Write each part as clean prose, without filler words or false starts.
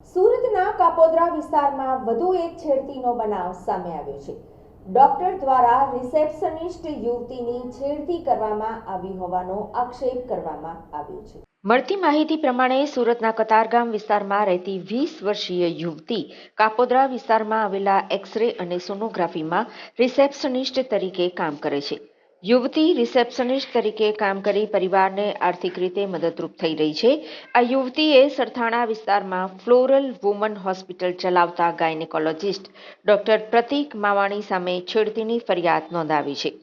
સુરતના કાપોદ્રા વિસ્તારમાં વધુ એક છેડતીનો બનાવ સામે આવ્યો છે। ડોક્ટર દ્વારા રિસેપ્શનિસ્ટ યુવતીની છેડતી કરવામાં આવી હોવાનો આક્ષેપ કરવામાં આવ્યો છે। મળતી માહિતી પ્રમાણે સુરતના કતારગામ વિસ્તારમાં રહેતી 20 વર્ષીય યુવતી કાપોદ્રા વિસ્તારમાં આવેલા એક્સ-રે અને સોનોગ્રાફીમાં રિસેપ્શનિસ્ટ તરીકે કામ કરે છે। યુવતી રિસેપ્શનિસ્ટ તરીકે કામ કરી પરિવારને આર્થિક રીતે મદદરૂપ થઈ રહી છે। આ યુવતીએ સરથાણા વિસ્તારમાં ફ્લોરલ વુમન હોસ્પિટલ ચલાવતા ગાયનેકોલોજિસ્ટ ડોક્ટર પ્રતીક માવાણી સામે છેડતીની ફરિયાદ નોંધાવી છે।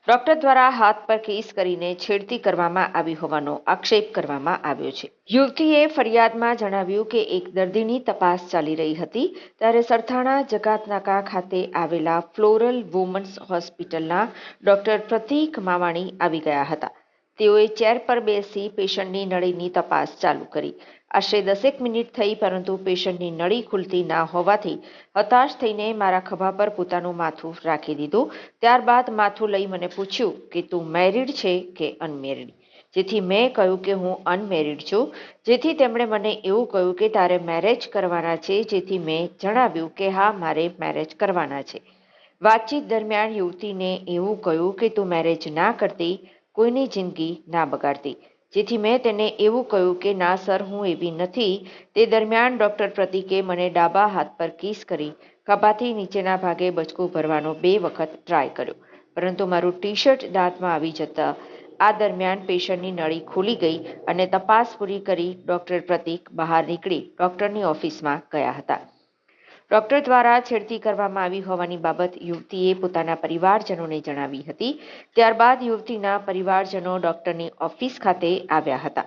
ડોક્ટર દ્વારા હાથ પર કિસ કરીને છેડતી કરવામાં આવી હોવાનો આક્ષેપ કરવામાં આવ્યો છે। યુવતીએ ફરિયાદમાં જણાવ્યું કે એક દર્દીની તપાસ ચાલી રહી હતી ત્યારે સરથાણા જકાતનાકા ખાતે આવેલા ફ્લોરલ વુમન્સ હોસ્પિટલના ડોક્ટર પ્રતીક માવાણી આવી ગયા હતા। તેઓએ ચેર પર બેસી પેશન્ટની નળીની તપાસ ચાલુ કરી। આશરે 10 મિનિટ થઈ પરંતુ પેશન્ટની નળી ખુલતી ના હોવાથી હતાશ થઈને મારા ખભા પર પોતાનું માથું રાખી દીધું। ત્યારબાદ માથું લઈ મને પૂછ્યું કે તું મેરિડ છે કે અનમેરિડ, જેથી મેં કહ્યું કે હું અનમેરિડ છું, જેથી તેમણે મને એવું કહ્યું કે તારે મેરેજ કરવાના છે, જેથી મેં જણાવ્યું કે હા મારે મેરેજ કરવાના છે। વાતચીત દરમિયાન યુવતીને એવું કહ્યું કે તું મેરેજ ના કરતી, કોઈની જિંદગી ના બગાડતી, જેથી મેં તેને એવું કહ્યું કે ના સર હું એવી નથી। તે દરમિયાન ડોક્ટર પ્રતીકે મને ડાબા હાથ પર કિસ કરી ખભાથી નીચેના ભાગે બચકું ભરવાનો 2 વખત ટ્રાય કર્યો, પરંતુ મારું ટી-શર્ટ દાંતમાં આવી જતા આ દરમિયાન પેશન્ટની નળી ખુલી ગઈ અને તપાસ પૂરી કરી ડોક્ટર પ્રતીક બહાર નીકળી ડોક્ટરની ઓફિસમાં ગયા હતા। ડોક્ટર દ્વારા છેડતી કરવામાં આવી હોવાની બાબત યુવતીએ પોતાના પરિવારજનોને જણાવી હતી। ત્યારબાદ યુવતીના પરિવારજનો ડોક્ટરની ઓફિસ ખાતે આવ્યા હતા।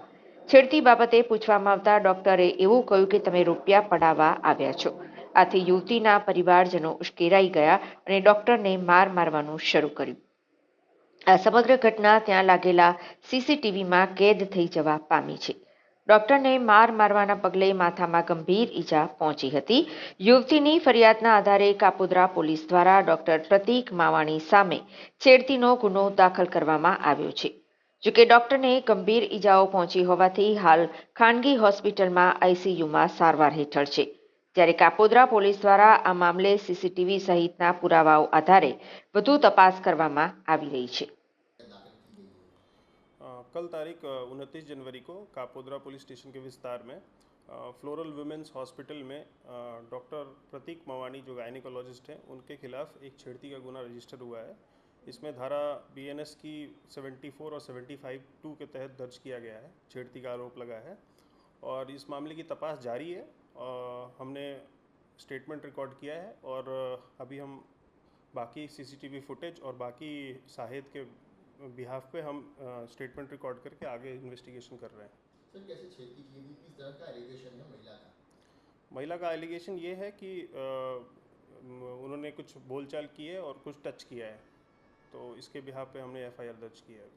છેડતી બાબતે પૂછવામાં આવતા ડોક્ટરે એવું કહ્યું કે તમે રૂપિયા પડાવવા આવ્યા છો। આથી યુવતીના પરિવારજનો ઉશ્કેરાઈ ગયા અને ડોક્ટરને મારવાનું શરૂ કર્યું। આ સમગ્ર ઘટના ત્યાં લાગેલા સીસીટીવીમાં કેદ થઈ જવા પામી છે। ડોક્ટરને મારવાના પગલે માથામાં ગંભીર ઈજા પહોંચી હતી। યુવતીની ફરિયાદના આધારે કાપોદ્રા પોલીસ દ્વારા ડોક્ટર પ્રતીક માવાણી સામે છેડતીનો ગુનો દાખલ કરવામાં આવ્યો છે। જોકે ડોક્ટરને ગંભીર ઈજાઓ પહોંચી હોવાથી હાલ ખાનગી હોસ્પિટલમાં આઈસીયુમાં સારવાર હેઠળ છે। જ્યારે કાપોદ્રા પોલીસ દ્વારા આ મામલે સીસીટીવી સહિતના પુરાવાઓ આધારે વધુ તપાસ કરવામાં આવી રહી છે। कल तारीख 29 जनवरी को कापोद्रा पुलिस स्टेशन के विस्तार में फ्लोरल वुमेंस हॉस्पिटल में डॉक्टर प्रतीक मवानी जो गायनिकोलॉजिस्ट हैं उनके खिलाफ एक छेड़ती का गुना रजिस्टर हुआ है। इसमें धारा बीएनएस की 74 और 75(2) के तहत दर्ज किया गया है। छेड़ती का आरोप लगा है और इस मामले की तपास जारी है। हमने स्टेटमेंट रिकॉर्ड किया है और अभी हम बाकी सीसीटीवी फुटेज और बाकी शाहिद के बिहाफ पे हम स्टेटमेंट रिकॉर्ड करके आगे इन्वेस्टिगेशन कर रहे हैं। सर कैसे छेड़ती की गई, किस तरह का एलिगेशन है महिला का? महिला का एलिगेशन ये है कि उन्होंने कुछ बोलचाल की है और कुछ टच किया है, तो इसके बिहाफ पे हमने एफआईआर दर्ज किया है।